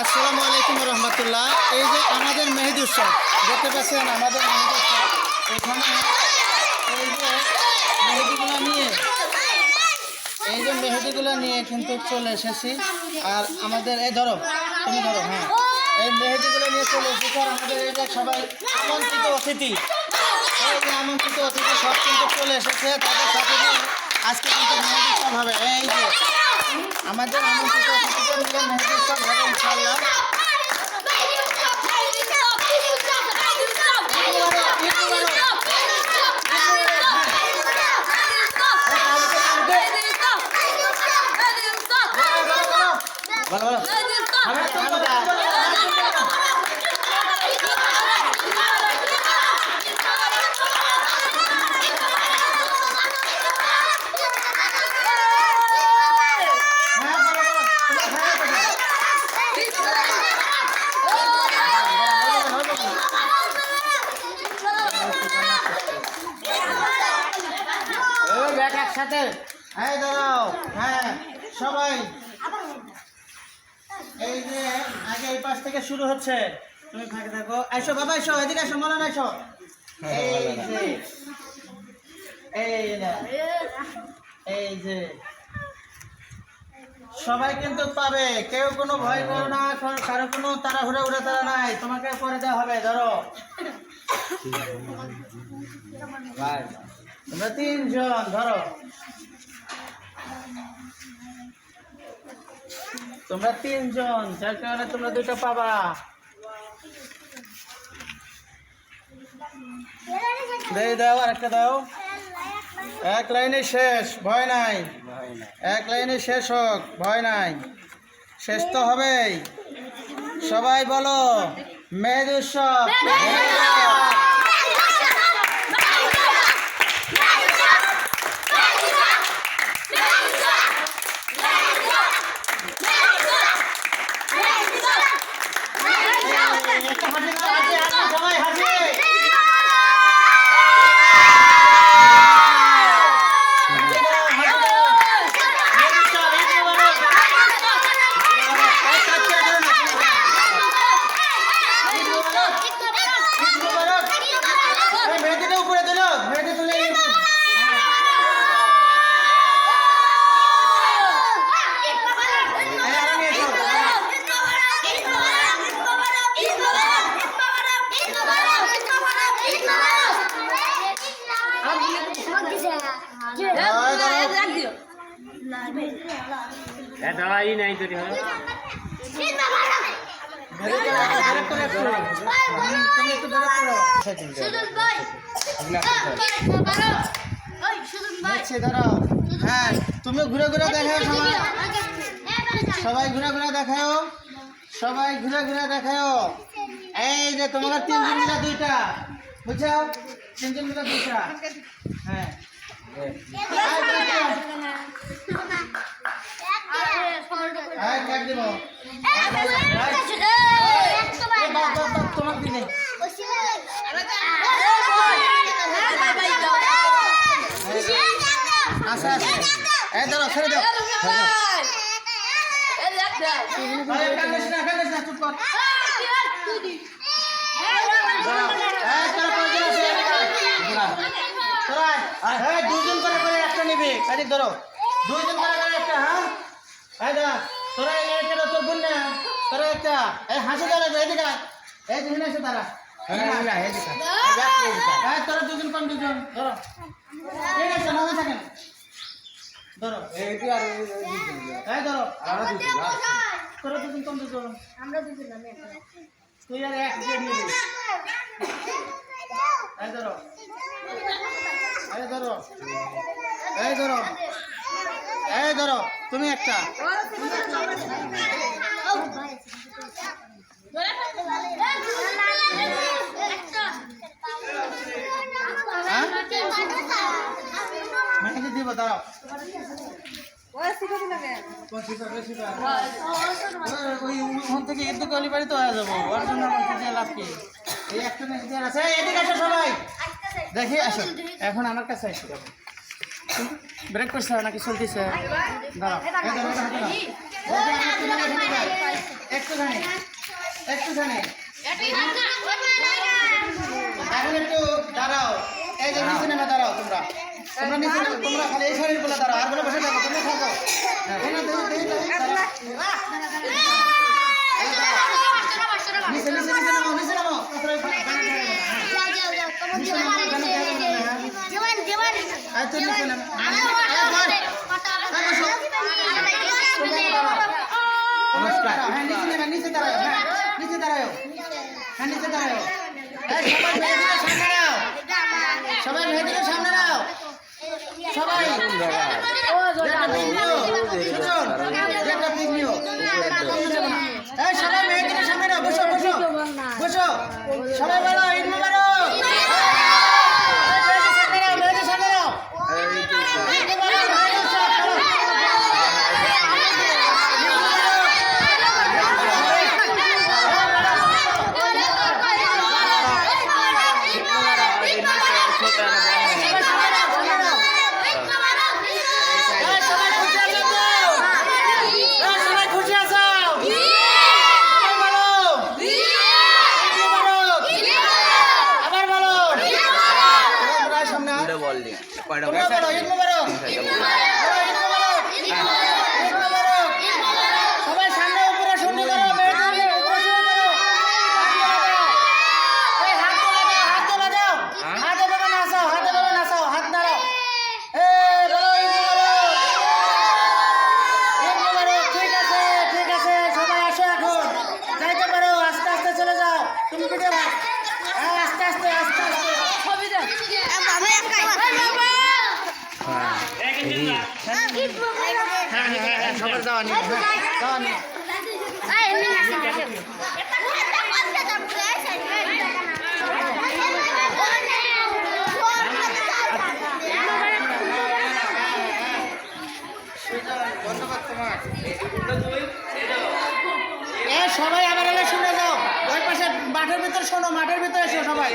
আসসালামু আলাইকুম রহমতুল্লাহ। এই যে আমাদের মেহেদি উৎসব দেখতে পাচ্ছেন, আমাদের মেহেদি উৎসব এখানে এই যে মেহেদিগুলো নিয়ে কিন্তু চলে এসেছি। আর আমাদের এই ধরো, তুমি ধরো, হ্যাঁ, এই মেহেদিগুলো নিয়ে চলে এসেছি। আর আমাদের এই যে সবাই আমন্ত্রিত অতিথি, এই যে আমন্ত্রিত অতিথি সব কিন্তু চলে এসেছে। তাদের সাথে আজকে কিন্তু মেহেদি উৎসব হবে। এই যে আমাদের আমন্ত্রিত অতিথিদের নিয়ে মেহেদি উৎসব হবে ইনশাআল্লাহ। একসাথে হ্যাঁ দাঁড়াও, হ্যাঁ সবাই এই যে আগে এই পাশ থেকে শুরু হচ্ছে। তুমি ফাঁকে থাকো, আইসো বাবা, আইসো এদিকে, আইসো মনে আইসো। এই যে সবাই কিন্তু পাবে, কেউ কোনো ভয় করো না, কারো কোনো তাড়াহুড়া উড়ে তারা নাই, তোমাকে করে দেওয়া হবে। ধরো তোমরা তিনজন ধরো, তোমরা তিনজন, যার কারণে তোমরা দুটো পাবা। দাও আর একটা দাও। এক লাইনে শেষ, ভয় নাই। এক লাইনে শেষ হোক, ভয় নাই, শেষ তো হবেই। সবাই বলো মেহেদি উৎসব। दवाई नहीं तो হ্যাঁ, তুমি ঘুরে ঘুরে দেখাও, সবাই ঘুরে ঘুরে দেখাও, সবাই ঘুরে ঘুরে দেখাও। এই যে তোমার তিনজন মিলে দুইটা, বুঝছো? তিনজন মিলে দুইটা, হ্যাঁ দিব তোমার দিনে। আচ্ছা আচ্ছা, এই ধরো, ছেড়ে দাও। চুপ কর। দুজন করে করে একটা নিবি, কাজে ধরো, দুজন করে করে একটা। হ্যাঁ দাদা, তোরা একটা তোর বোন না, তোরা একটা এই হাসি ধরে এদিকে, এই দুজন এসে তারা তোরা দুজন কম, দুজন ধরো, ঠিক আছে, মনে থাকেন। ধরো এই ধরো, তোরা দুজন কম, দুজন তুই আর এক নিবি। এই ধরো, এই ধরো, এই ধরো, এই ধরো, তুমি একটা। মেহেদি দিব, দাঁড়াও। ওখান থেকে একটু গলি বাড়ি তো হয়ে যাবো, ওর জন্য আমার লাভ কি? এই একটা মেহেদি আছে, এদিকে আসো সবাই, দেখি আসো। এখন আমার কাছে আসো, ব্রেক করছে নাকি চলতেছে? দাঁড়াও, একটু একটুখানি এখন একটু দাঁড়াও, এই যে নিচে নেমে দাঁড়াও, তোমরা নিচে নেমে, তোমরা খালি এই শাড়ির বলে দাঁড়াও, আর বলে বসে থাকো, তোমরা থাকো। নিচে নিচে নিচে নামো, নিচে নামো। নমস্কার। হ্যাঁ নিচে নেমে, নিচে দাঁড়াও, হ্যাঁ নিচে দাঁড়াও, হ্যাঁ নিচে দাঁড়াও। সবাই মেয়েদের সামনে নাও, সবাই মেয়েদের সামনে নাও, সবাই সবাই মেয়েদের সামনে নাও, বসো বসো বসো, সবাই বলো ঈদ মুবারক। মেয়েদের সামনে নাও, ঈদ মুবারক। সবার যাওয়া নিয়ে যাওয়া নিয়ে ধন্যবাদ তোমার। সবাই আবার এলে শুনে যাও, ওই পাশে মাঠের ভিতর শোনো, মাঠের ভিতরে এসো সবাই।